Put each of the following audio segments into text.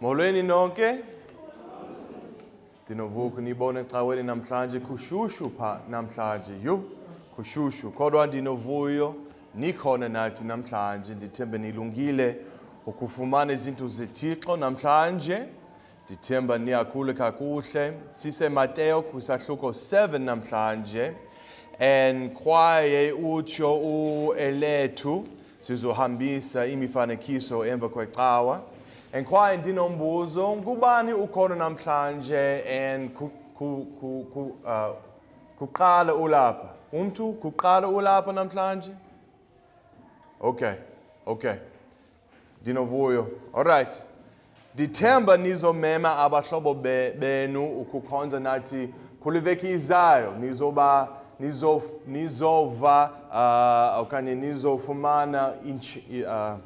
Molweni nonke. Ndinovuka nibone ecaweni namhlanje kushushu pha namhlanje kushushu kodwa ndinovuyo nikhona nathi namhlanje ndithemba nilungile ukufumana izinto zeThixo namhlanje ndithemba niyakhula kakuhle sise Mateo kwisahluko 7 namhlanje and kwaye utsho elethu sizohambisa imifanekiso emva kwecawa. And kwaye ndinombuzo ngubani ukhona namhlanje and kuqala ulapha umuntu kuqala ulapha namhlanje. Okay ndinovuyo. Alright, ndithemba nizomema abahlobo benu ukukhonza nathi kuliveki izayo nizova okanye nizofumana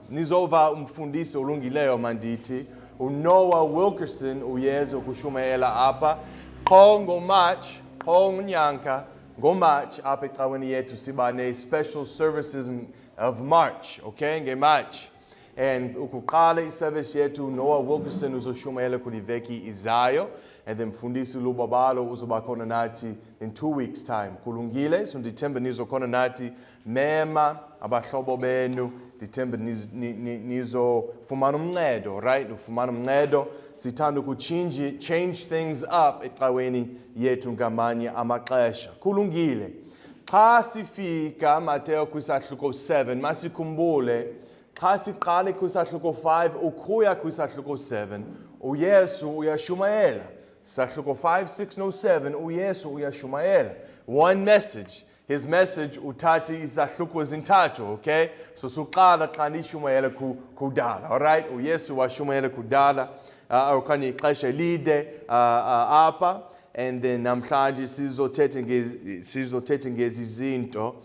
nizova umfundisi olungileyo mandithi uNoah Wilkerson uyeza ukushumayela apha qho ngoMarch qho ngonyaka ngoMarch apha ecaweni yethu siba ne-special services of March, okay, ngeMarch. And ukuqala iservice yethu Noah Wilkerson uzoshumayela kuliveki izayo and then mfundisi Lubabalo uzoba khona nathi in 2 weeks time. Kulungile, so ndithemba nizokhona nathi mema abahlobo benu ndithemba nizofumana umncedo, right? Ufumana umncedo sithanda change things up ecaweni yethu ngamanye amaxesha. Kulungile. Xa sifika Mateo kwisahluko 7 masikhumbule xa siqale kwisahluko 5 ukuya kwisahluko 7 uYesu uyashumayela. Sahluko 5, 6 no 7 uYesu uyashumayela. One message. His message uthatha izahluko zintathu, okay? So suqala xa nishumayela kudala, all right? uYesu washumayela kudala okanye ixesha elide apha and then namhlanje sizothetha ngezi zinto.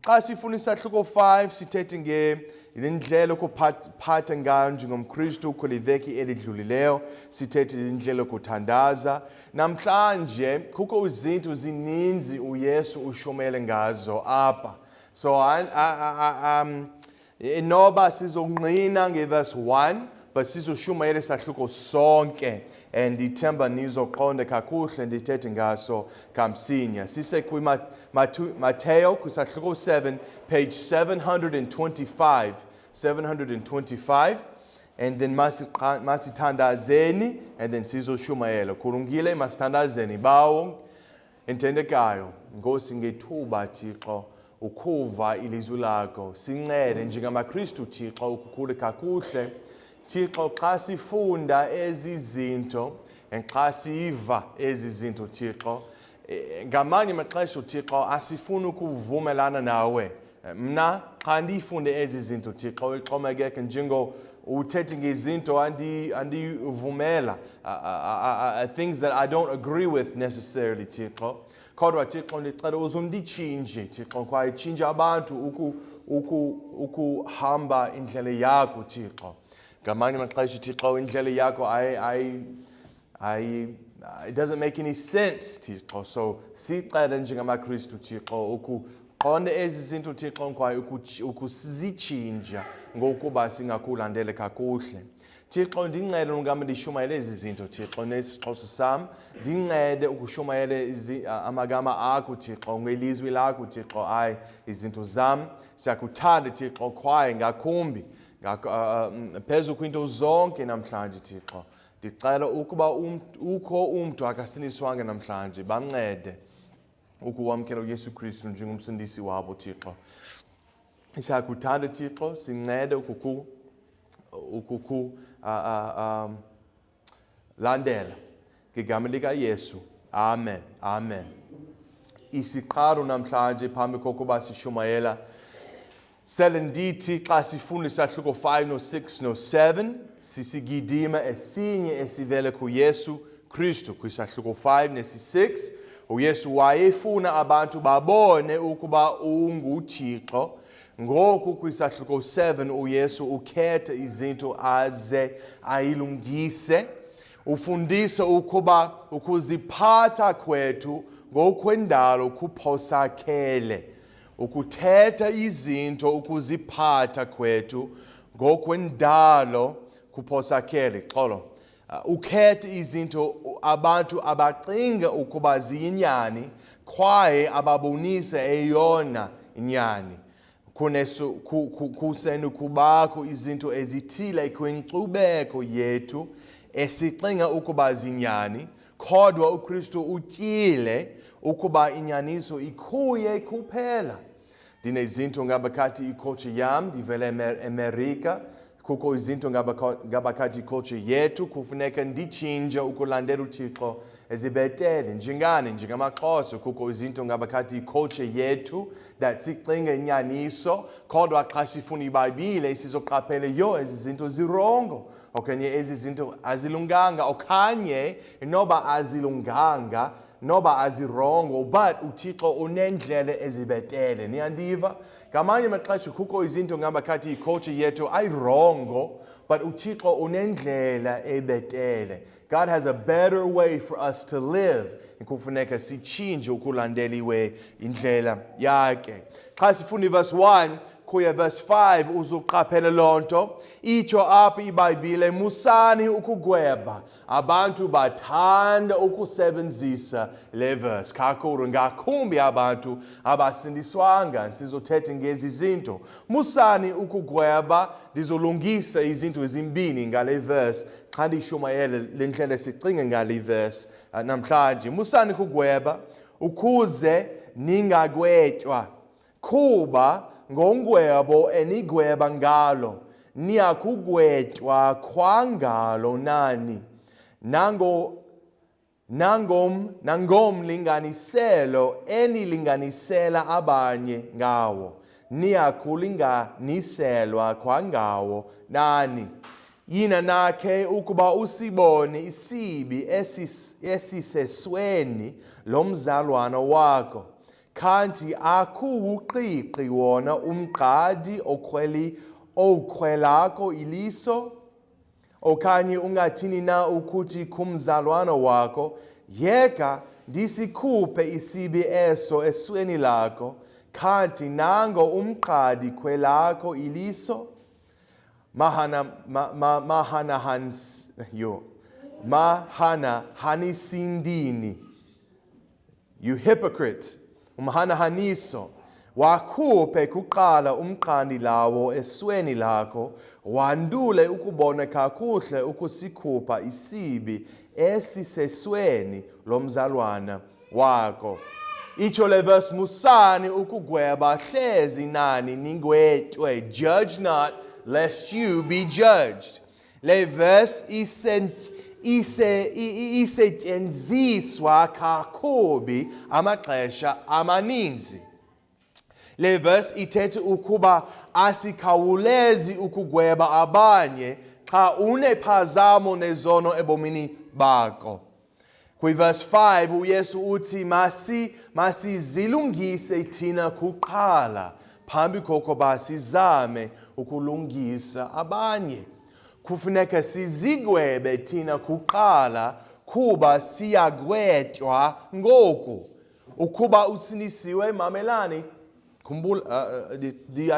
Xa sifuna isahluko 5 sithethe indlela ukuphatha ngayo njengomKristu kuliveki elidlulileyo sithethe indlela ukuthandaza. Namhlanje kukho izinto zininzi uYesu ushumayele ngazo apha. So noba sizonqina ngeverse 1 but sizoshumayela isahluko sonke and ndithemba nizoqonda kakuhle ndithethe ngaso kamsinya. Sise Mateo kwisahluko 7 page 725 and then masithandazeni and then sizoshumayela. Kulungile, masithandazeni bawo entendekayo. Nkosi ngethuba Thixo ukuva ilizwi lakho sincede njengamaKristu Thixo ukukhula kakuhle Thixo xa sifunda ezi zinto xa siva ezi zinto Thixo ngamanye amaxesha Thixo asifuni ukuvumelana nawe. Mna xa ndifunde ezi zinto Thixo ixhomekeke njengo uthethe ngezinto andivumela things that I don't agree with necessarily Thixo. Kodwa Thixo ndicela uzunditshintshe Thixo kwaye tshintsha abantu ukuhamba indlela yakho Thixo. Ngamanye amaxesha Thixo indlela yakho it doesn't make any sense Thixo. So sicela njengamaKristu Thixo ukuqonda ezi zinto Thixo kwaye ukusizitshintsha ngokuba singakulandela kakuhle. Thixo ndincede ngami ndishumayele ezi zinto Thixo nesixhosa sam ndincede ukushumayela amagama akho Thixo ngelizwi lakho Thixo izinto zam siyakuthanda Thixo kwaye ngakumbi phezu kwinto zonke namhlanje Thixo ndicela ukuba ukho umuntu akasiniswanga namhlanje bancede ukuwamkela uYesu Kristu njengomsindisi wabo Thixo. Siyakuthanda Thixo sincede landela ngegama lika Yesu. Amen. Isiqalo namhlanje phambi kokuba sishumayela selendithi xa sifunda isahluko 5 no 6 no 7 sisigidima esinye esivele kuYesu Kristu kwisahluko 5 nesi6 uYesu wayefuna abantu babone ukuba unguThixo. Ngoku kwisahluko 7 uYesu ukhetha izinto aze ayilungise ufundisa ukuba ukuziphatha kwethu ngokwendalo kuphosakele. Ukuthetha izinto ukuziphatha kwethu ngokwendalo kuphosakele xolo. Ukhethe izinto abantu abacinga ukuba ziyinyani kwaye ababonisa eyona inyani. Kusenokubakho izinto ezithile kwinkcubeko yethu esicinga ukuba zinyani, kodwa uKristu utyile ukuba inyaniso ikhuye kuphela. Ndinezinto ngabakathi iculture yam ndivele eMerika, kukho izinto ngabakathi iculture yethu kufuneka nditshintshe ukulandela uThixo ezibhetele. NjengamaXhosa kukho izinto ngabakathi iculture yethu that sicinga inyaniso, kodwa xa sifuna iBhayibhile sizoqaphela ezi zinto zirongo okanye ezi zinto azilunganga, okanye noba azilunganga noba azirongo, but uThixo unendlela ezibhetele. Niyandiva? Ngamanye amaxesha kukho izinto ngabakathi iculture yethu ayirongo, but uThixo unendlela ebhetele. God has a better way for us to live. Kufuneka sitshintshe ukulandeliwe indlela yakhe. Xa sifuna verse 1 kuya verse 5 uzuqaphela lonto. Itsho apha iBhayibhile, musani ukugweba. Abantu bathanda ukusebenzisa le verse kakhulu, ngakumbi abantu abasindiswanga. Sizothetha ngezi zinto. Musani ukugweba. Ndizolungisa izinto ezimbini ngale verse xa ndishumayele le ndlela sicinge ngale verse namhlanje. Musani ukugweba ukuze ningagwetywa, kuba ngongwebo enigweba ngalo niyakugwetywa kwangalo nani. Nangomlinganiselo enilinganisela abanye ngawo, niyakulinganiselwa kwangawo nani. Yina nakhe ukuba usibone isibi esisesweni lomzalwana wakho, kanti akuwuqiqi wona umqadi okhwelako iliso, okanye ungathini na ukuthi kumzalwana wakho, yeka ndisikhuphe isibi eso esweni lakho, kanti nango umqadi khwelako iliso. Mahanahanisindini, you hypocrite. Umhanahaniso, wakhuphe kuqala umqandi lawo esweni lakho, wandule ukubona kakuhle ukusikhupha isibi esisesweni lomzalwana wakho. Itsho le verse, musani ukugweba hlezi nani ningwetywe. Judge not, lest you be judged. Le verse isetyenziswa kakubi amaxesha amaninzi. Le verse ithetha ukuba asikhawulezi ukugweba abanye xa unephazamo nezono ebomini bakho. Kwi-verse 5 uYesu uthi masizilungise thina kuqala phambi kokuba sizame ukulungisa abanye. Kufuneka sizigwebe thina kuqala kuba siyagwetywa ngoku. Ukuba usindisiwe, mamelani,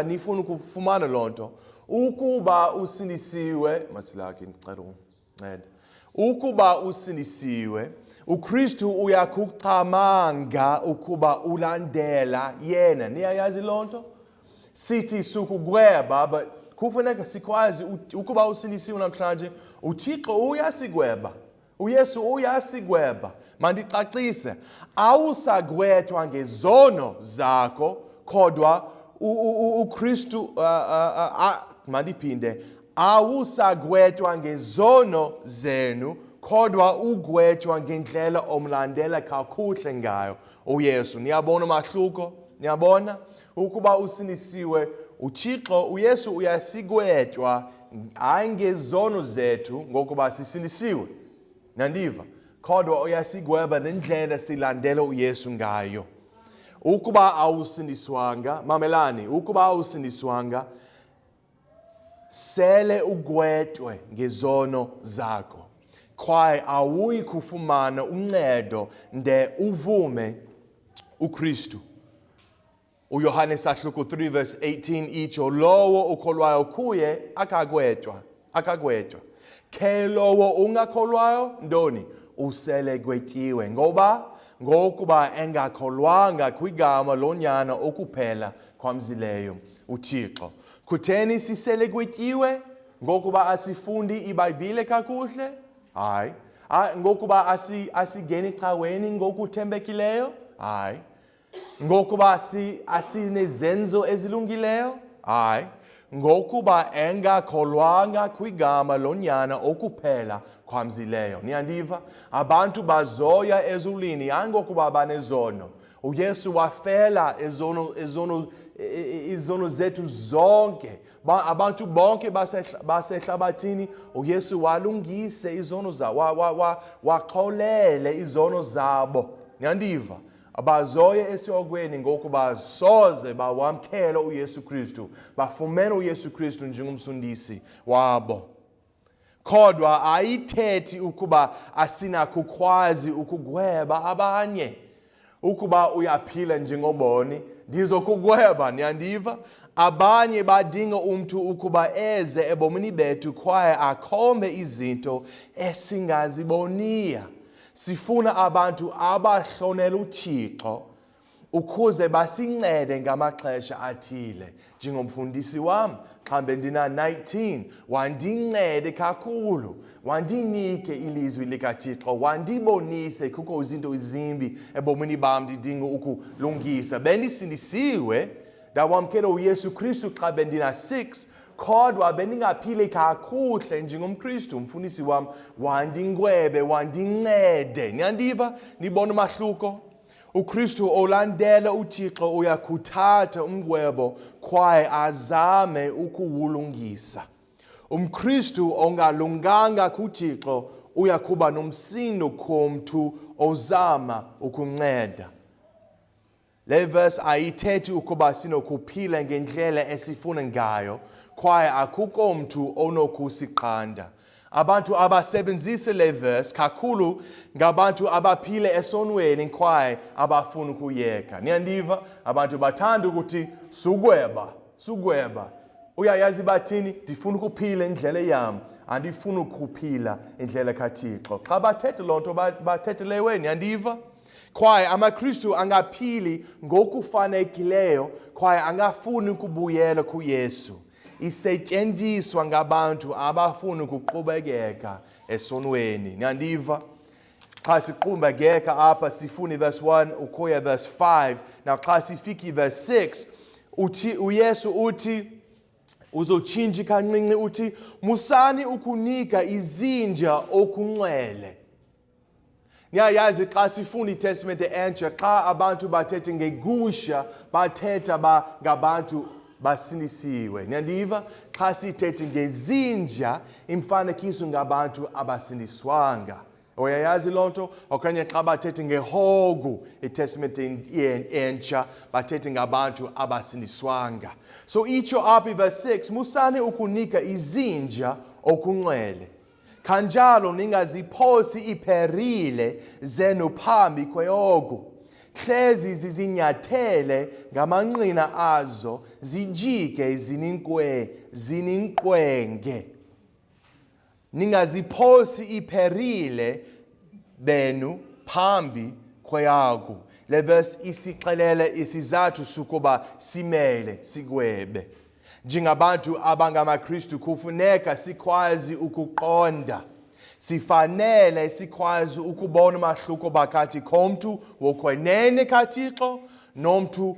nifuna ukufumana loo nto. Ukuba usindisiwe, masilaki ndicela uncede. Ukuba usindisiwe, uKristu uyakucamanga ukuba ulandela yena. Niyayazi loo nto? Sithi sukugweba, but kufuneka sikwazi ukuba usindisiwe namhlanje, uThixo uyasigweba. uYesu uyasigweba. Mandicacise, awusagwethwa ngezono zakho, kodwa uKristu mandiphinde, awusagwethwa ngezono zenu, kodwa ugwethwa ngendlela omlandela kakuhle ngayo uYesu. Niyabona umahluko? Niyabona? Ukuba usindisiwe, uThixo uYesu uyasigwethwa hayi ngezono zethu ngokuba sisindisiwe. Nandiva? Kodwa uyasigweba nendlela silandela uYesu ngayo. Ukuba awusindiswanga, mamelani, ukuba awusindiswanga, sele ugwethwe ngezono zakho. Kwaye awuyi kufumana uncedo nde uvume uKristu. uYohane sahluko 3 verse 18 itsho, lowo ukholwayo kuye akagwethwa. Ke lowo ungakholwayo ntoni uselegwetyiwe ngokuba engakholwanga kwigama lonyana okuphela kwamzileyo uThixo. Kutheni siselegwetyiwe? Ngokuba asifundi iBhayibhile kakuhle? Hayi. Ngokuba asigeni ecaweni ngokuthembekileyo? Hayi. Ngokuba asinezenzo ezilungileyo? Hayi. Ngokuba engakholwanga kwigama lonyana okuphela kwamzileyo. Niyandiva? Abantu bazoya ezulwini ngokuba banezono. uYesu wafela izono zethu zonke. Abantu bonke basehlabathini uYesu walungise izono zabo, waxolele izono zabo. Niyandiva? Abazoye esiogweni ngokuba soze bawamkela uYesu Kristu, bafumene uYesu Kristu njengomsindisi wabo. Kodwa ayithethi ukuba asinakukwazi ukugweba abanye. Ukuba uyaphila njengoboni, ndizokugweba. Niyandiva? Abanye badinga umntu ukuba eze ebomini bethu kwaye akhombe izinto esingaziboniyo. Sifuna abantu abahlonela uThixo ukuze basincede ngamaxesha athile. Njengomfundisi wam, mhlambe ndina 19, wandincede kakhulu, wandinike ilizwi likaThixo, wandibonise kukho izinto ezimbi ebomini bam ndidinga ukulungisa. Bendisindisiwe, ndawamkela uYesu Kristu xa bendina 6, kodwa bendingaphili kakuhle njengomKristu. Umfundisi wam wandingwebe, wandincede. Niyandiva? Nibona umahluko? uKristu olandela uThixo uyakuthatha umgwebo kwaye azame ukuwulungisa. UmKristu ongalunganga kuThixo uyakuba nomsindo kumntu ozama ukunceda. Le verse ayithethi ukuba sinokuphila ngendlela esifuna ngayo kwaye akukho mntu onokusiqanda. Abantu abasebenzisa le verse kakhulu ngabantu abaphile esonweni kwaye abafuna ukuyeka. Niyandiva? Abantu bathanda ukuthi sugweba. Uyayazi bathini? Ndifuna ukuphila indlela yam, andifuna ukuphila indlela kaThixo. Xa bathethe loo nto bathethelewe. Niyandiva? Kwaye amaKristu angaphili ngokufanekileyo kwaye angafuni ukubuyela kuYesu. Isetyenziswa ngabantu abafuna ukuqhubekeka esonweni. Niyandiva? Xa siqhubekeka apha sifuna verse 1 ukuya verse 5. Xa sifika verse 6, uYesu uthi, uzotshintsha kancinci uthi, musani ukunika izinja okunxele. Niyayazi xa sifunda iTestamente entsha, xa abantu bathethe ngegusha bathetha ngabantu basindisiwe. Niyandiva? Xa sithethe ngezinja imfanekiso ngabantu abasindiswanga. Uyayazi loo nto? Okanye xa bathethe ngehogu iTestamente entsha bathethe ngabantu abasindiswanga. So itsho apha verse 6, musani ukunika izinja okunxele. Kanjalo ningaziphosi iperile zenu phambi kwehogu. Hlezi zizinyathele ngamanqina azo, zijike zininkwenge. Ningaziphosi iperile benu phambi kwehogu. Le verse isixelele isizathu sukuba simele sigwebe. Njengabantu abangamaKristu kufuneka sikwazi ukuqonda. Sifanele sikwazi ukubona umahluko phakathi komntu wokwenene kaThixo nomntu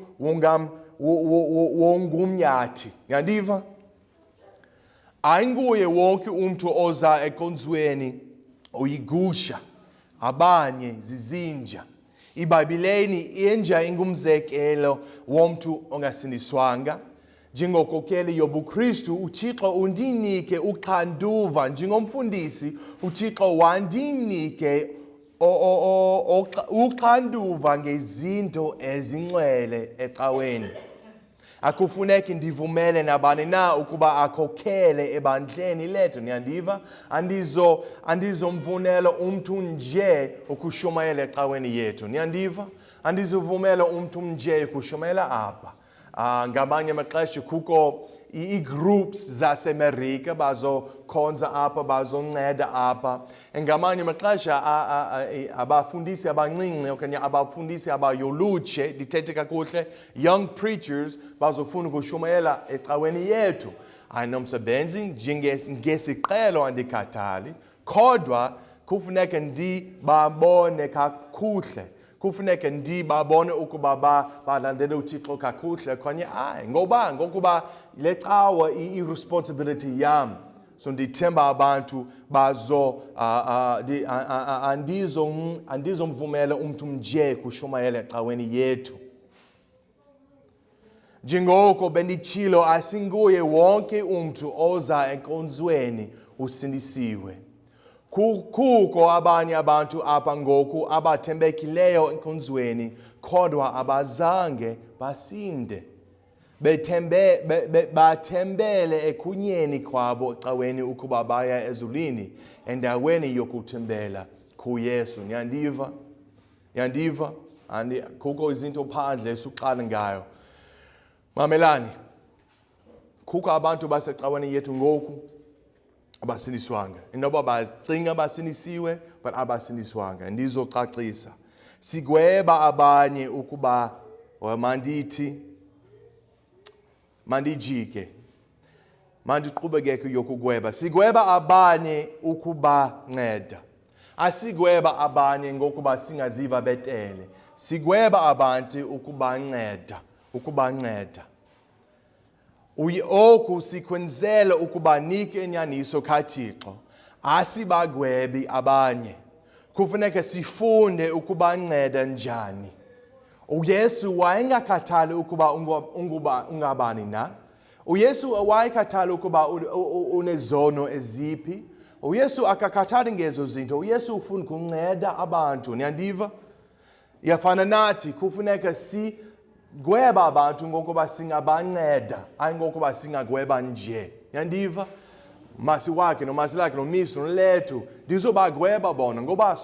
wongumnyathi. Niyandiva? Ayinguye wonke umntu oza enkonzweni uyigusha, abanye zizinja. iBhayibhileni inja ingumzekelo womntu ongasindiswanga. Njengokokeli yobuKristu, uThixo undinike uxanduva. Njengomfundisi, uThixo wandinike uxanduva ngezinto ezingcwele ecaweni. Akufuneki ndivumele nabani na ukuba akhokele ebandleni lethu. Niyandiva? Andizomvumela umntu nje ukushumayela ecaweni yethu. Niyandiva? Andizovumela umntu nje ukushumayela apha. Ngamanye amaxesha kukho i-groups zaseMerika bazokhonza apha, bazonceda apha. Ngamanye amaxesha abafundisi abancinci okanye abafundisi abayolutshe, ndithethe kakuhle, young preachers bazofuna ukushumayela ecaweni yethu. Ayinomsebenzi ngesiqhelo andikhathali, kodwa kufuneka ndibabone kakuhle. Kufuneka ndibabone ukuba balandele uThixo kakuhle kanye ngokuba le cawa i-responsibility yam. So ndithemba abantu andizomvumela umuntu nje kushumayela ecaweni yethu. Njengoko benditshilo, asinguye wonke umuntu oza enkonzweni usindisiwe. Kukho abanye abantu apha ngoku abathembekileyo enkonzweni kodwa abazange basinde. Bathembele ekunyeni kwabo ecaweni ukuba baya ezulwini endaweni yokuthembela kuYesu. Niyandiva? Niyandiva? Kukho izinto phandle esuqala ngayo. Mamelani, kukho abantu basecaweni yethu ngoku abasindiswanga. Inoba bacinga basindisiwe, but abasindiswanga. Ndizocacisa. Sigweba abanye ukuba mandijike. Mandiqhubekeke yokugweba. Sigweba abanye ukubanceda. Asigweba abanye ngokuba singaziva betele. Sigweba abantu ukubanceda. Oku sikwenzela ukubanika inyaniso kaThixo. Asibagwebi abanye. Kufuneka sifunde ukubanceda njani. uYesu wayengakhathali ukuba ungabani na. uYesu wayekhathali ukuba unezono eziphi. uYesu akakhathali ngezo zinto. uYesu ufuna ukunceda abantu. Niyandiva? Yafana nathi kufuneka gweba abantu ngokuba singabanceda, hayi ngokuba singagweba nje. Niyandiva? Masi wakhe nomasi lakhe nomisi nolethu ndizobagweba bona ngoba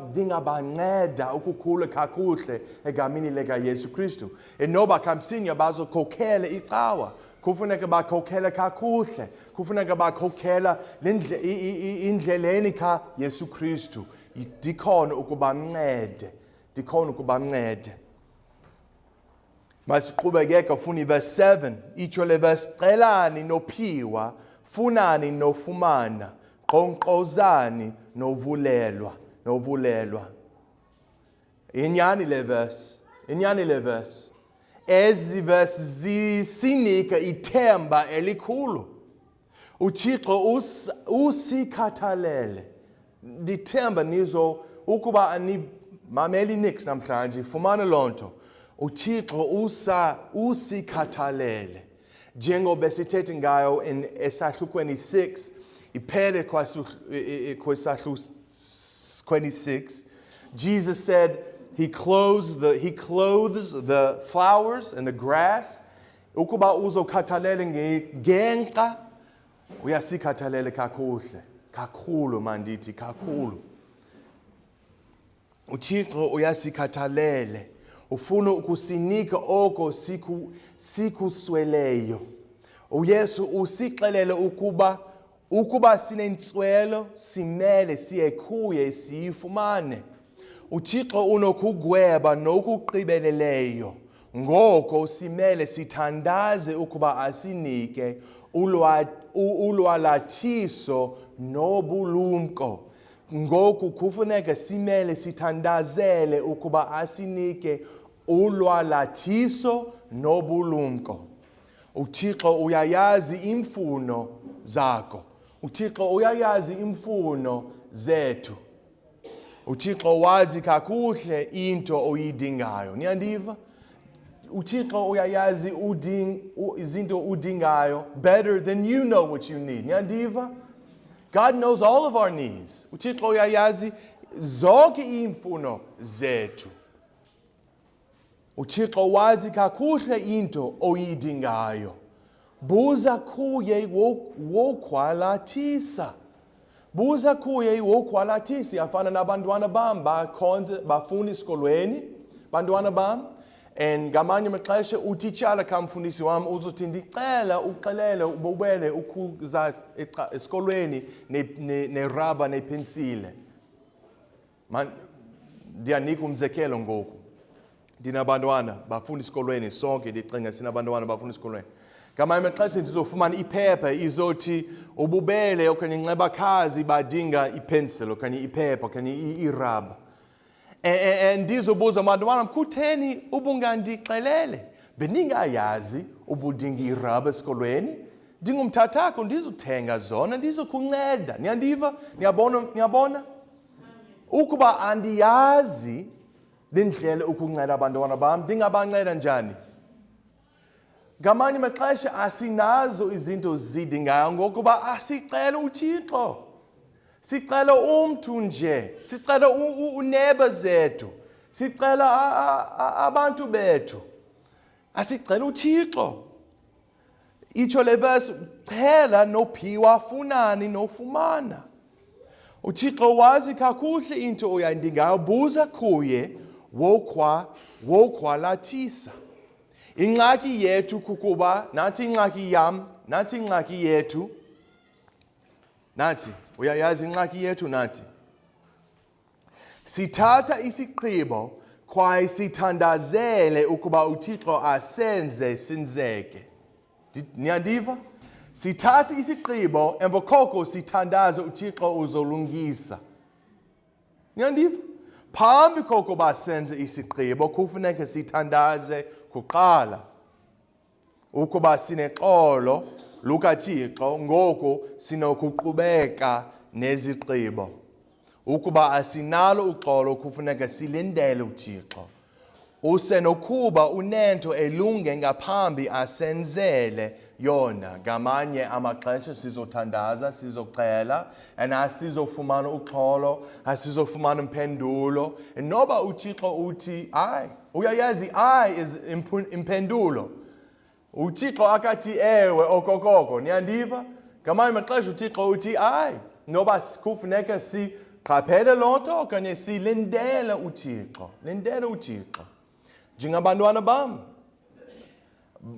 ndingabanceda ukukhula kakuhle egameni likaYesu Kristu. Enoba kamsinya bazokhokhela icawa, kufuneka bakhokhela kakuhle, kufuneka bakhokhela indleleni kaYesu Kristu. Ndikhona ukubancede. Masiqhubekeke ufuna iverse 7. Itsho le verse, celani nophiwa, funani nofumana, nkqonkqozani novulelwa. Inyani le verse. Ezi verse zisinika ithemba elikhulu. uThixo usikhathalele. Ndithemba ukuba animameli nix namhlanje, fumana lonto. uThixo usikhathalele. Njengoba sithethe ngayo esahlukweni 6, iphele kwesahlukweni 6, Jesus said he clothes the flowers and the grass. Ukuba uzokhathalele ngenxa, uyasikhathalele kakhulu mandithi kakhulu. uThixo uyasikhathalele. Ufuna ukusinika oko sikusweleyo. uYesu usixelele ukuba sinentswelo simele siye kuye siyifumane. uThixo unokugweba nokuqibeleleyo. Ngoko simele sithandaze ukuba asinike ulwalathiso nobulumko. Ngoku kufuneka simele sithandazele ukuba asinike ulwalathiso nobulumko. uThixo uyayazi imfuno zakho. uThixo uyayazi imfuno zethu. uThixo wazi kakuhle into oyidingayo. Niyandiva? uThixo uyayazi izinto udingayo better than you know what you need. Niyandiva? God knows all of our needs. uThixo uyayazi zonke imfuno zethu. uThixo wazi kakuhle into oyidingayo. Buza kuye wokwalathisa. Buza kuye wokwalathisa. Afana nabantwana bam bafunda esikolweni, bantwana bam. And ngamanye amaxesha utitshala kamfundisi wami uzothi ndicela uxelele ububele ukuza esikolweni neraba nepensile. Ndiyanika umzekelo ngoku. Ndinabantwana bafunda esikolweni sonke ndicinga sinabantwana bafunda esikolweni. Ngamanye amaxesha ndizofumana iphepha izothi ububele okanye incebakazi badinga ipencil okanye iphepha okanye iraba. Ndizobuza abantwana kutheni ubungandixelele? Beningayazi ubudinga iraba esikolweni? Ndingumthathakho ndizothenga zona ndizokunceda. Niyandiva? Niyabona? Ukuba andiyazi lendlela ukunceda abantwana bam, ndingabanceda njani? Ngamanye amaxesha asinazo izinto zidingayo ngokuba asicela uThixo. Sicela umntu nje, sicela uneba zethu, sicela abantu bethu. Asicela uThixo. Itsho le verse, cela nophiwa, funani nofumana. uThixo wazi kakuhle into oyayidingayo, buza kuye wokwalathisa. Ingxaki yethu kukuba, nathi ingxaki yam, nathi ingxaki yethu, nathi, uyayazi ingxaki yethu nathi. Sithatha isigqibo kwaye sithandazele ukuba uThixo asenze senzeke. Niyandiva? Sithatha isigqibo emva koko sithandaze uThixo uzolungisa. Niyandiva? Phambi kokuba senze isigqibo kufuneka sithandaze kuqala. Ukuba sinexolo lukaThixo ngoku sinokuqhubeka nezigqibo. Ukuba asinalo uxolo kufuneka silindele uThixo. Usenokuba unento elunge ngaphambi asenzele yona. Ngamanye amaxesha sizothandaza, sizocela, asizofumana uxolo, asizofumana impendulo. Noba uThixo uthi, uyayazi is impendulo. uThixo akathi ewe okokoko, niyandiva? Ngamanye amaxesha uThixo uthi, noba kufuneka siqaphele loo nto okanye silindele uThixo. Lindele uThixo. Njengabantwana bam.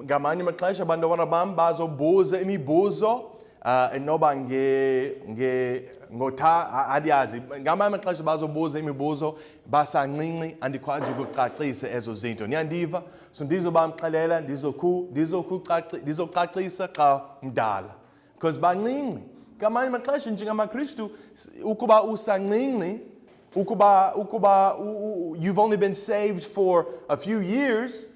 Ngamanye amaxesha abantwana bam bazobuza imibuzo noba andiyazi. Ngamanye amaxesha bazobuza imibuzo basancinci andikwazi ukucacisa ezo zinto. Niyandiva? So ndizobamxelela ndizocacisa xa mdala. Because bancinci. Ngamanye amaxesha njengamaKristu ukuba usancinci, ukuba you've only been saved for a few years,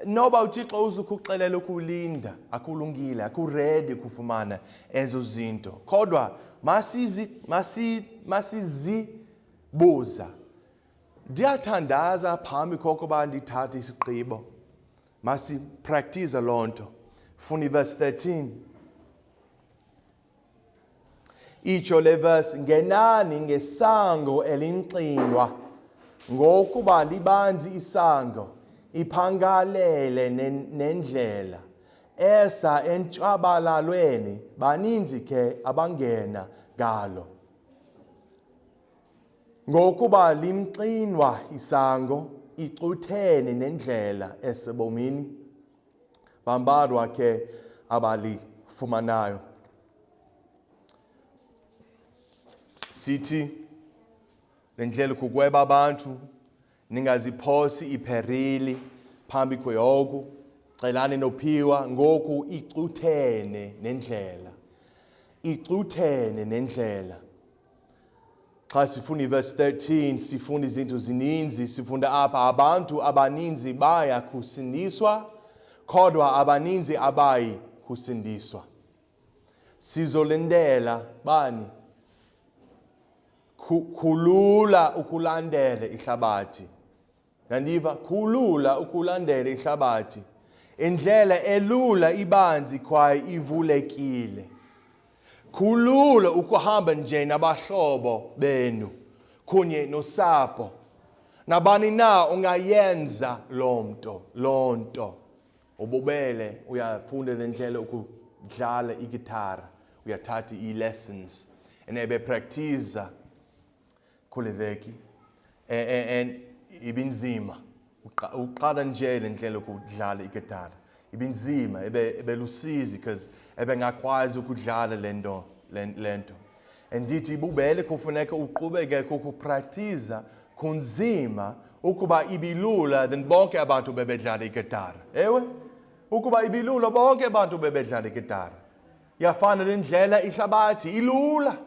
noba uThixo uzukuxelela ukulinda, akulungile, akuredi kufumana ezo zinto. Kodwa masizibuza. Ndiyathandaza phambi kokuba ndithathe isigqibo. Masipractice loo nto. Funi verse 13. Itsho le verse, ngenani ngesango elinxinwa, ngokuba libanzi isango, iphangalele nendlela, esa entshabalalweni, baninzi ke abangena ngalo. Ngokuba limxinwa isango, ixuthene nendlela esebomini, bambalwa ke abalifumanayo. Sithi lendlela kukweba abantu ningaziphosi iperili phambi kweyoku, celani nophiwa ngoku ixuthene nendlela. Ixuthene nendlela. Xa sifunda verse 13 sifunda izinto zininzi, sifunda apha abantu abaninzi baya kusindiswa kodwa abaninzi abayi kusindiswa. Sizolindela bani? Kulula ukulandela ihlabathi. Nandiva? Kulula ukulandela ihlabathi. Indlela elula ibanzi kwaye ivulekile. Kulula ukuhamba nje nabahlobo benu kunye nosapho. Nabani na ungayenza loo nto. Ububele uyafunda lendlela ukudlala igitara, uyathatha lessons ebe practice kule veki ibinzima uqala nje le ndlela ukudlala igitara ibinzima ebelusizi because ebengakwazi ukudlala lento andithi bubele kufuneka uqhubeke ukupractice kunzima ukuba ibilula then bonke abantu bebedlala igitara ewe ukuba ibilula bonke abantu bebedlala igitara yafana lendlela ihlabathi ilula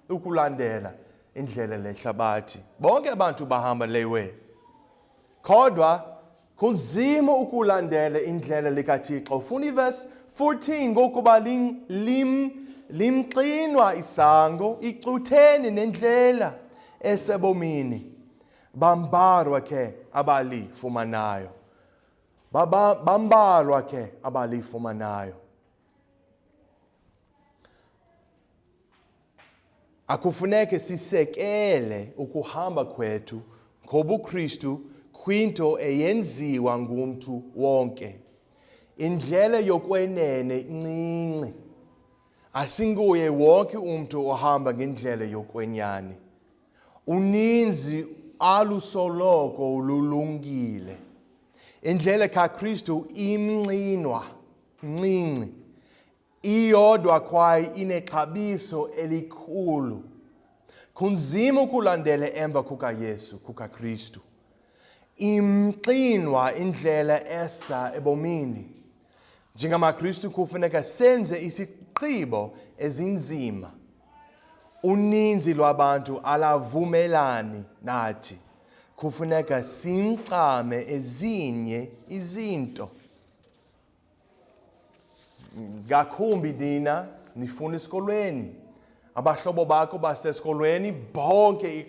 ukulandela indlela lehlabathi bonke abantu bahamba lewe kodwa kunzima ukulandela indlela likaThixo ufuna iverse 14 ngokuba limqinwa isango icutheni nendlela esebomini bambalwa ke abalifumanayo bambalwa ke abalifumanayo akufuneke sisekele ukuhamba kwethu ngobuKristu kwinto eyenziwa ngumntu wonke indlela yokwenene incinci asinguye wonke umuntu ohamba ngendlela yokwenyani uninzi alusoloko ululungile indlela kaKristu imnqinwa incinci iyodwa kwaye inexabiso elikhulu kunzima ukulandela emva kukaYesu kukaKristu imqinwa indlela esa ebomini njengamaKristu kufuneka senze isigqibo ezinzima uninzi lwabantu alavumelani nathi kufuneka sincame ezinye izinto ngakumbi dina nifuna esikolweni abahlobo bakho basesikolweni bonke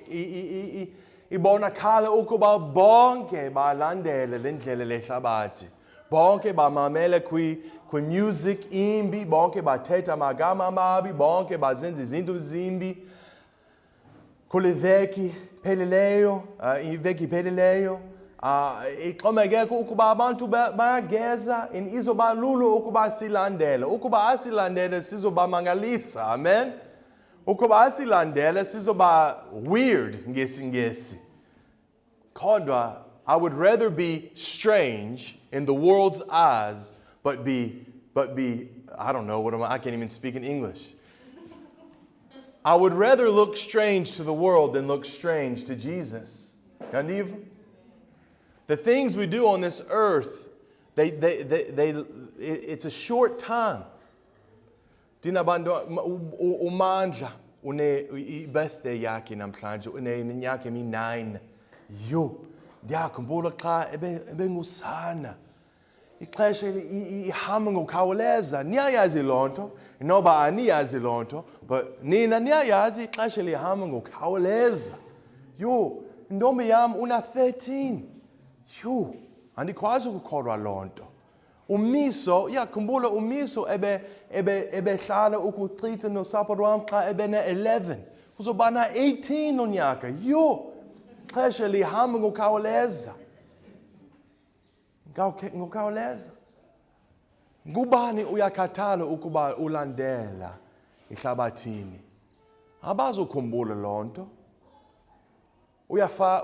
ibonakala ukuba bonke balandele le ndlela lehlabathi bonke bamamele kwi-music imbi bonke bathetha amagama amabi bonke bazenza izinto zimbi kule veki phelileyo iveki phelileyo ixhomekeke ukuba abantu bayageza izoba lulu ukuba silandele ukuba asilandele sizobamangalisa amen ukuba asilandele sizoba weird ngesingesi kodwa I would rather be strange in the world's eyes but be I don't know I can't even speak in English I would rather look strange to the world than look strange to Jesus. The things we do on this earth, it's a short time. Umandla birthday yakhe namhlanje uneminyaka emi-9 ndiyakhumbula xa ebengusana ixesha ihamba ngokukhawuleza niyayazi loo nto noba aniyazi loo nto but nina niyayazi ixesha lihamba ngokukhawuleza intombi yam una-13 andikwazi ukukholwa loo nto uyakhumbula umiso ebehlala ukuchitha nosapho lwam xa ebene-11 kuzoba na-18 onyaka ixesha lihamba ngokukhawuleza ngubani uyakhathala ukuba ulandela ehlabathini abazukhumbula loo nto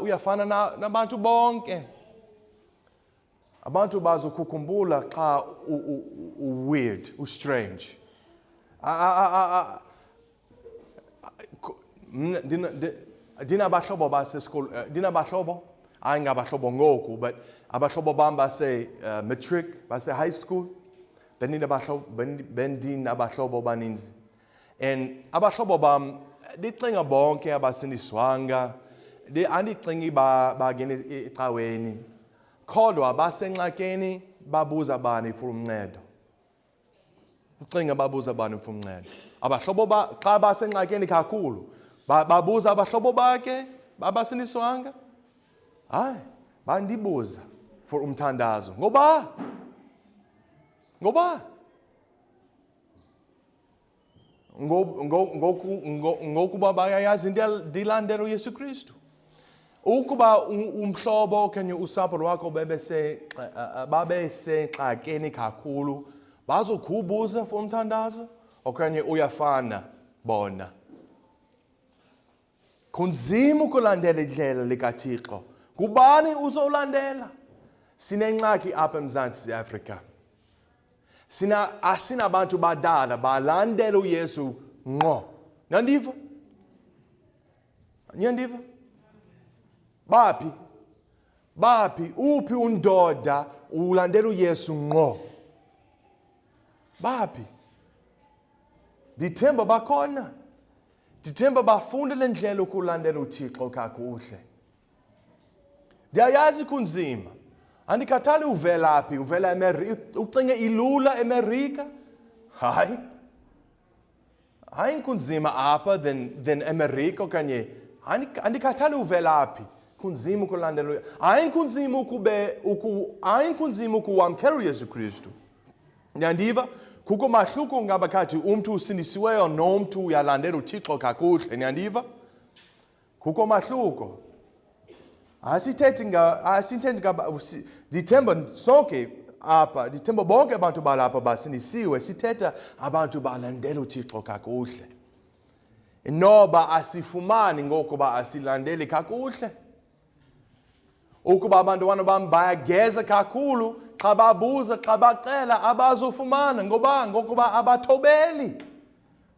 uyafana nabantu bonke abantu bazukukhumbula xa weird strange dinabahlobo baseskolo dinabahlobo ayingabahlobo ngoku but abahlobo bam base matric base high school bendinabahlobo baninzi and abahlobo bam ndicinga bonke abasindiswanga andicingi bagene ecaweni kodwa basengxakini babuza bani for uncedo ucinga babuza bani for uncedo abahlobo xa basengxakini kakhulu babuza abahlobo bakhe babasindiswanga hayi bandibuza for umthandazo ngoba ngokuba bayayazi ndilandela uYesu Kristu ukuba umhlobo okanye usapho lwakho babesengxakini kakhulu bazokhubuza for umthandazo okanye uyafana bona kunzima ukulandela indlela likaThixo kubani uzolandela Sinengxaki apha eMzantsi Afrika. Asinabantu badala balandela uYesu ngqo. Nyandiva? Baphi uphi undoda ulandela uYesu ngqo? Baphi? Ndithemba bakhona. Ndithemba bafunda le ndlela ukulandela uThixo kakuhle. Ndiyayazi kunzima. Andikhathali uvelaphi, uvela eMerika, ucinge ilula eMerika? Hayi kunzima apha than eMerika okanye. Andikhathali uvelaphi. Kunzima ukulandela. Hayi kunzima ukuwamkela uYesu Kristu. Nyandiva? Kukho mahluko ngabakhathi umntu usindisiweyo nomntu uyalandela uThixo kakuhle. Nyandiva? Kukho mahluko. Ndithemba sonke apha, ndithemba bonke abantu balapha basindisiwe, sithetha abantu balandela uThixo kakuhle. Noba asifumani ngokuba asilandeli kakuhle. Ukuba abantwana bam bayageza kakhulu, xa babuza, xa bacela abazofumana ngokuba abathobeli.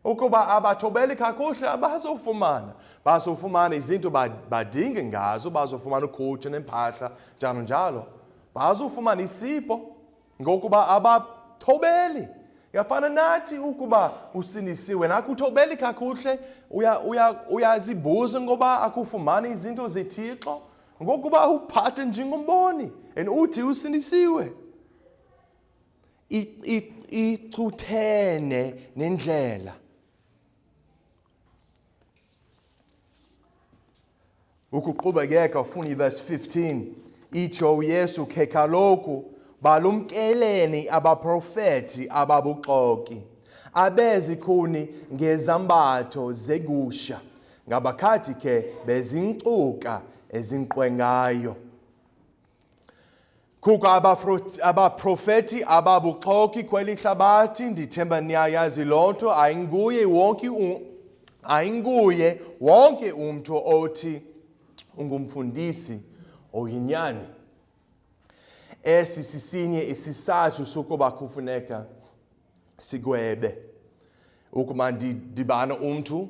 Ukuba abathobeli kakuhle abazofumana. Bazofumana izinto badinga ngazo, bazofumana ukutya nempahla, njalo njalo. Bazofumana isipho ngokuba abathobeli. Yafana nathi ukuba usindisiwe nakuthobeli kakuhle, uyazibuza ngoba akufumani izinto zeThixo, ngokuba uphathe njengomboni and uthi usindisiwe. Ixuthene nendlela. Ukuqhubekeka ufuna verse 15 itsho uYesu ke kaloku balumkeleni abaprofeti ababuxoki abezi kuni ngezambatho zegusha ngabakhathi ke bezincuka ezinqwengayo. Kukho abaprofeti ababuxoki kweli hlabathi, ndithemba niyayazi loo nto. Ayinguye wonke umntu othi ungumfundisi oyinyani. Esi sisinye isizathu sokuba kufuneka sigwebe. Ukuba ndidibana umntu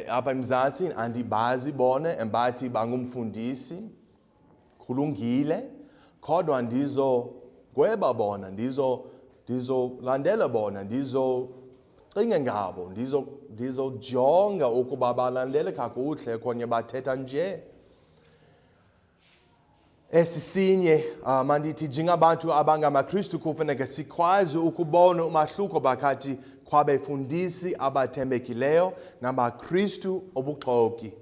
apha eMzantsi andibazi bona embathi bangumfundisi, kulungile, kodwa ndizogweba bona, ndizolandela bona, ndizocinga ngabo, ndizojonga ukuba balandele kakuhle konye bathetha nje. Esisinye mandithi njengabantu abangamaKristu kufuneka sikwazi ukubona umahluko phakathi kwabefundisi abathembekileyo namaKristu obuxoki.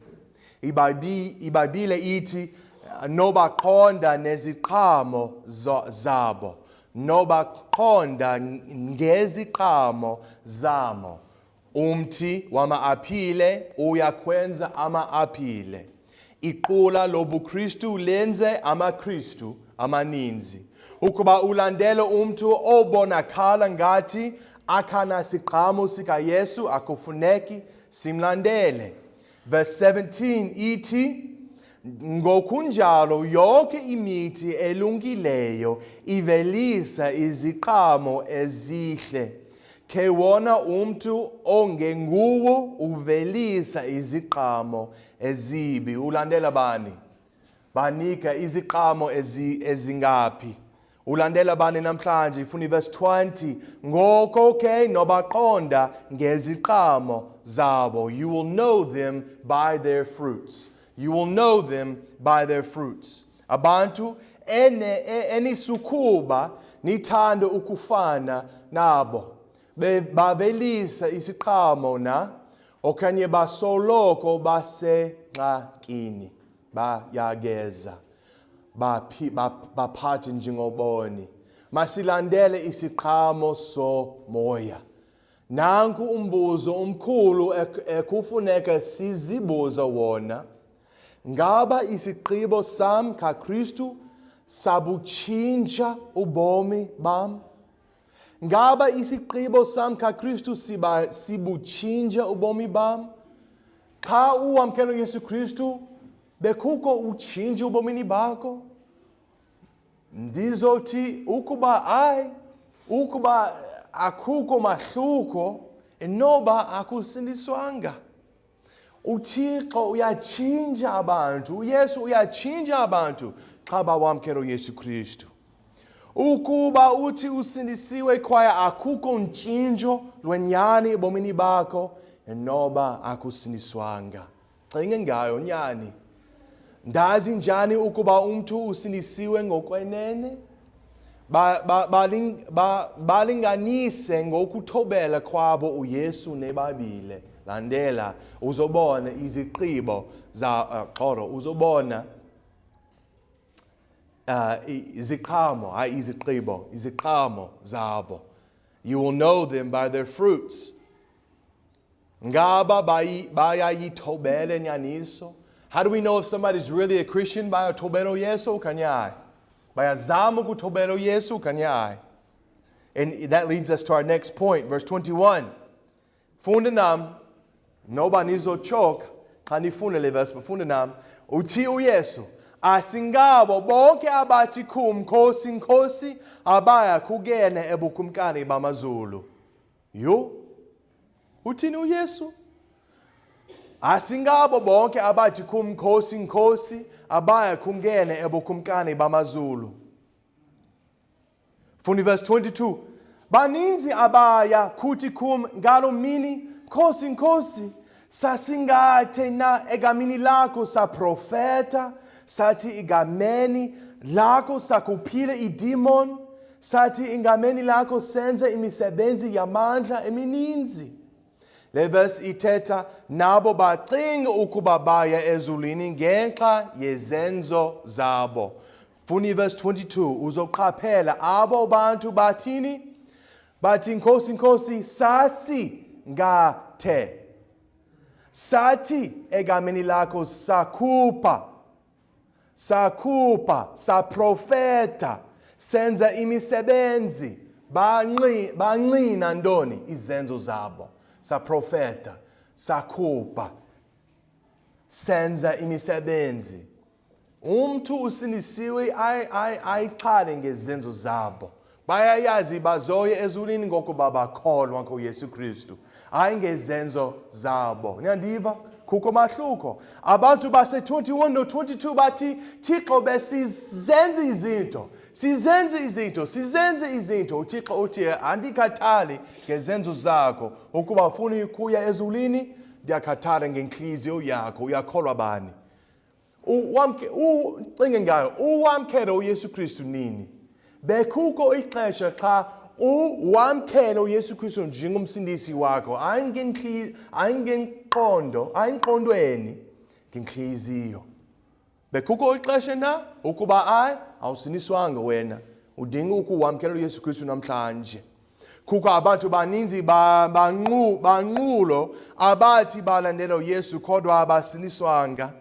iBhayibhile ithi nobaqonda neziqhamo zabo, nobaqonda ngeziqhamo zamo. Umthi wama-apile uyakwenza ama-apile. Iqula lobuKristu lenze amaKristu amaninzi. Ukuba ulandela umntu obonakala ngathi akanasiqhamo sikaYesu, akufuneki simlandele. Verse 17 ithi, ngokunjalo yonke imithi elungileyo ivelisa iziqhamo ezihle. Ke wona umntu ongenguwo uvelisa iziqhamo ezibi. Ulandela bani? Banika iziqhamo ezingaphi? Ulandela bani namhlanje? Ifuna verse 20. Ngoko ke nobaqonda ngeziqhamo zabo. You will know them by their fruits. You will know them by their fruits. Abantu enisukuba nithanda ukufana nabo. Bavelisa isiqhamo na okanye basoloko basengxakini, bayageza, baphathe njengoboni. Masilandele isiqhamo somoya. Nanku umbuzo omkhulu ekufuneka sizibuza wona. Ngaba isigqibo sam kaKristu sabutshintsha ubomi bam? Ngaba isigqibo sam kaKristu sibutshintsha ubomi bam? Xa uwamkela Yesu Kristu, bekukho utshintsho ubomini bakho? ndizothi ukuba akukho mahluko noba akusindiswanga. uThixo uyatshintsha abantu, uYesu uyatshintsha abantu xa bawamkela uYesu Kristu. Ukuba uthi usindisiwe kwaye akukho ntshintsho lwenyani ebomini bakho noba akusindiswanga. Cinga ngayo nyani. Ndazi njani ukuba umntu usindisiwe ngokwenene? Balinganise ngokuthobela kwabo uYesu nebabile. Landela uzobona izigqibo uzobona iziqhamo zabo. You will know them by their fruits. Ngaba bayayithobela nyaniso. How do we know if somebody's really a Christian? Bayatobela uYesu kanyai. Bayazama ukutobela uYesu kanyai. And that leads us to our next point, verse 21. Funda nam, noba nizochoka, xa nifunda le verse, bafunda nam, uthi uYesu, asingabo bonke abathi kum, Nkosi, Nkosi, abaya kungena ebukumkani bamazulu. Yo? Uthini uYesu? Asingabo bonke abathi kum, Nkosi, Nkosi, abaya kungena ebukumkani bamazulu. Fundi verse 22. Baninzi abaya kuthi kum ngalo mini, Nkosi, Nkosi, sasingathe na egameni lakho saprofeta, sathi igameni lakho sakuphile idemon, sathi igameni lakho senze imisebenzi yamandla emininzi. Le verse ithetha nabo bacinga ukuba baya ezulwini ngenxa yezenzo zabo. Funi verse 22 uzoqaphela abo bantu bathini? Bathi Nkosi, Nkosi, sasingathe. Sathi egameni lakho sakhupha, saprofeta, senza imisebenzi, banqina ntoni izenzo zabo. Saprofeta, sakhupha, senza imisebenzi. Umntu usindisiwe ayiqale ngezenzo zabo. Bayayazi bazoye ezulwini ngokuba bakholwa kuYesu Kristu. Hayi ngezenzo zabo. Niyandiva? Kukho mahluko. Abantu base 21 no 22 bathi Thixo besizenze izinto. Uthixo uthi andikhathali ngezenzo zakho. Ukuba ufuna ukuya ezulwini, ndiyakhathala ngenhliziyo yakho. Uyakholwa bani? Cinga ngayo, uwamkela uYesu Kristu nini? Bekukho ixesha xa uwamkela uYesu Kristu njengomsindisi wakho, ayingqondweni, ngenhliziyo. Bekukho ixesha na ukuba awusindiswanga wena, udinga ukuwamkela uYesu Kristu namhlanje. Kukho abantu baninzi banqulo abathi balandela uYesu kodwa abasindiswanga.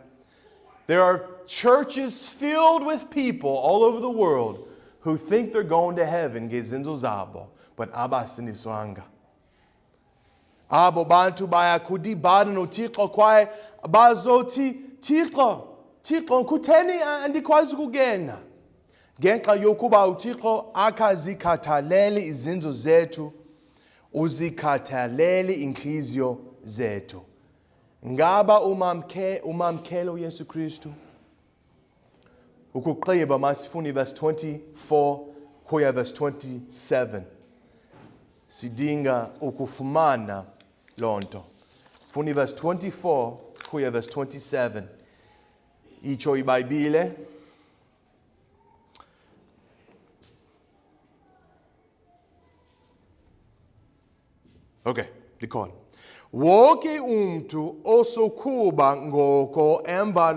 There are churches filled with people all over the world who think they're going to heaven ngezenzo zabo, but abasindiswanga. Abo bantu baya kudibana noThixo kwaye bazothi Thixo kutheni andikwazi ukungena? Ngenxa yokuba uThixo akazikhathalele izenzo zethu, uzikhathalele inhliziyo zethu. Ngaba umamkela uYesu Kristu? Ukugqiba masifuni verse 24 kuya verse 27. Sidinga ukufumana lonto. Funi verse 24 kuya verse 27. Icho iBhayibhile. Okay, likhona. Wonke umuntu osokuba ngoko emva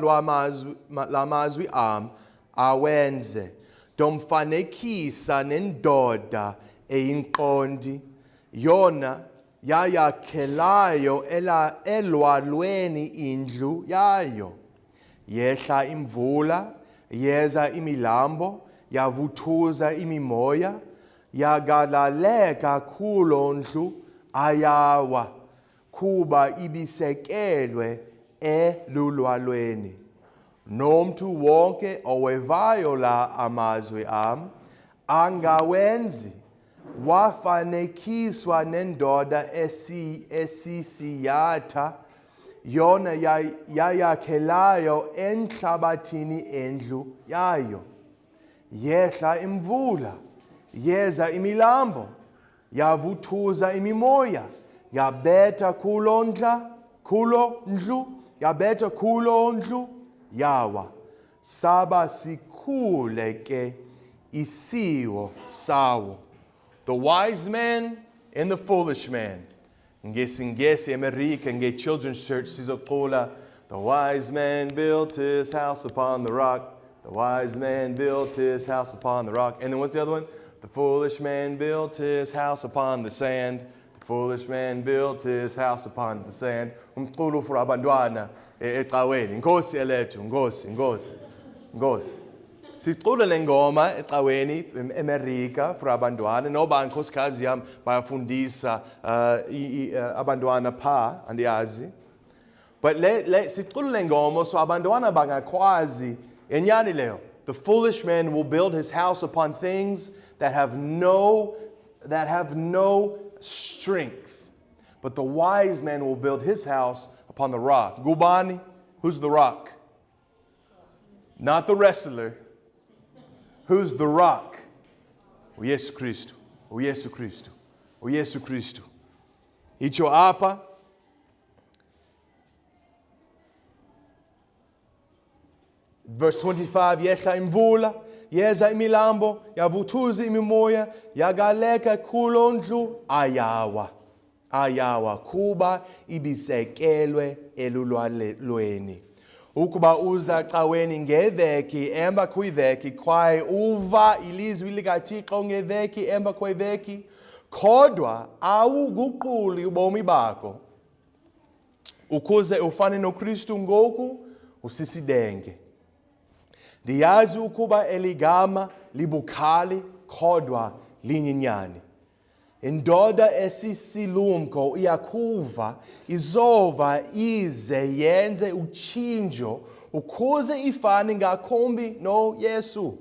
lamazwi am awenze, domfanekisa nendoda eyinqondi, yona yayakhelayo elwalweni indlu yayo. Yehla imvula, yeza imilambo, yavuthuza imimoya, yagalaleka kulo ndlu ayawa, kuba ibisekelwe elulwalweni. Nomntu wonke owevayo la amazwi am angawenzi wafanekiswa nendoda esisiyatha yona yayakhelayo enhlabathini endlu yayo. Yehla imvula, yeza imilambo, yavuthuza imimoya, yabetha kulo ndlu, yawa. Saba sikhule ke isiwo sawo. The wise man and the foolish man. Ngesi America Children's Church sizoqula. The wise man built his house upon the rock. The wise man built his house upon the rock. And then what's the other one? The foolish man built his house upon the sand. The foolish man built his house upon the sand. Umqulu for abantwana eqaweni. Nkosi elethu, Nkosi. Sicula le ngoma eqaweni eMerika for abantwana. Noba nkosikazi yami bayafundisa abantwana pha andiyazi. But sicula le ngoma so abantwana bangakwazi enyani leyo. The foolish man will build his house upon things that have no strength. But the wise man will build his house upon the rock. Gubani, who's the rock? Not the wrestler. Who's the rock? Yesu Kristu. Icho apa. Verse 25, yehla imvula, yeza imilambo, yavuthuza imimoya, yagaleka kulo ndlu, ayawa, kuba ibisekelwe elulwalweni. Ukuba uza caweni ngeveki, emba kwiveki, kwaye uva ilizwi likaThixo ngeveki, emba kweveki, kodwa awuguquli ubomi bakho, ukuze ufane noKristu ngoku, usisidenge. Ndiyazi ukuba eligama libukhali kodwa linyinyani. Indoda esisilumko iyakuva izova ize yenze utshintsho ukuze ifane ngakumbi no Yesu.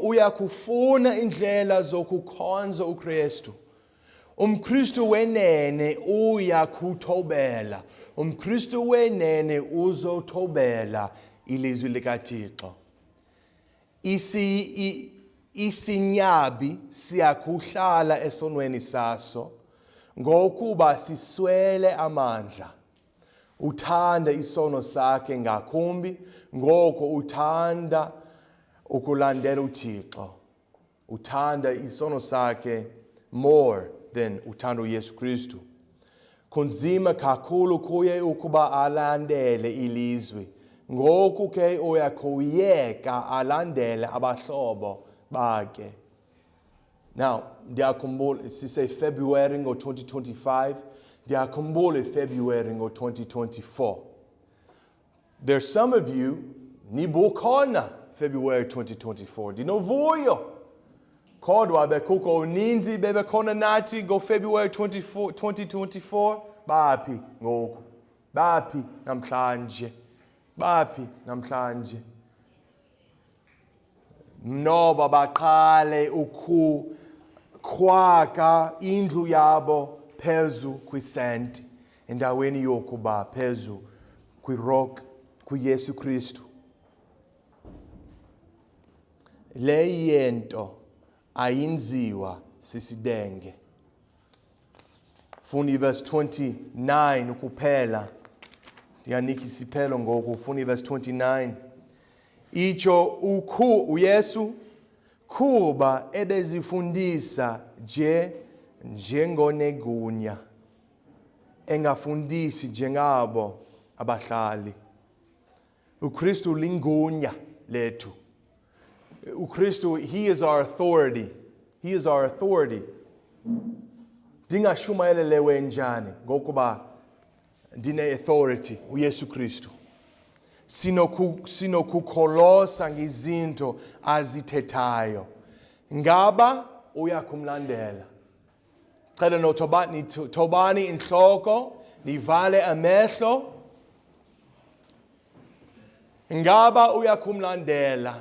Uyakufuna indlela zokukhonza uKristu. UmKristu wenene uyakuthobela. UmKristu wenene uzothobela ilizwi likaThixo. Isinyabi siyakuhlala esonweni saso ngokuba siswele amandla. Uthanda isono sakhe ngakumbi ngoko uthanda ukulandela uThixo. Uthanda isono sakhe more than uthanda uYesu Kristu. Kunzima kakhulu kuye ukuba alandele ilizwi. Ngoku ke uyakuyeka alandele abahlobo bakhe. Now, ndiyakhumbula sise February ngo-2025, ndiyakhumbula February ngo-2024. There's some of you nibukhona February 2024. Ndinovuyo. Kodwa bekukho uninzi bebekhona nathi ngo-February 2024. Baphi ngoku? Baphi namhlanje? Noba baqale ukukwaka indlu yabo phezu kwisenti endaweni yokuba phezu kwirock kuYesu Kristu. Le yento ayinziwa sisidenge. Funi verse 29 ukuphela. Ndiyanika isiphelo ngoku funi verse 29. Icho uYesu kuba ebezifundisa njengonegunya engafundisi njengabo abahlali. UKristu ligunya lethu. UKristu, he is our authority. Dingashumayelelewe njani ngokuba ndine authority uYesu Kristu. Sinokukholosa ngezinto azithethayo. Ngaba uyakumlandela. Cela notobani inhloko, nivale amehlo. ngaba uyakumlandela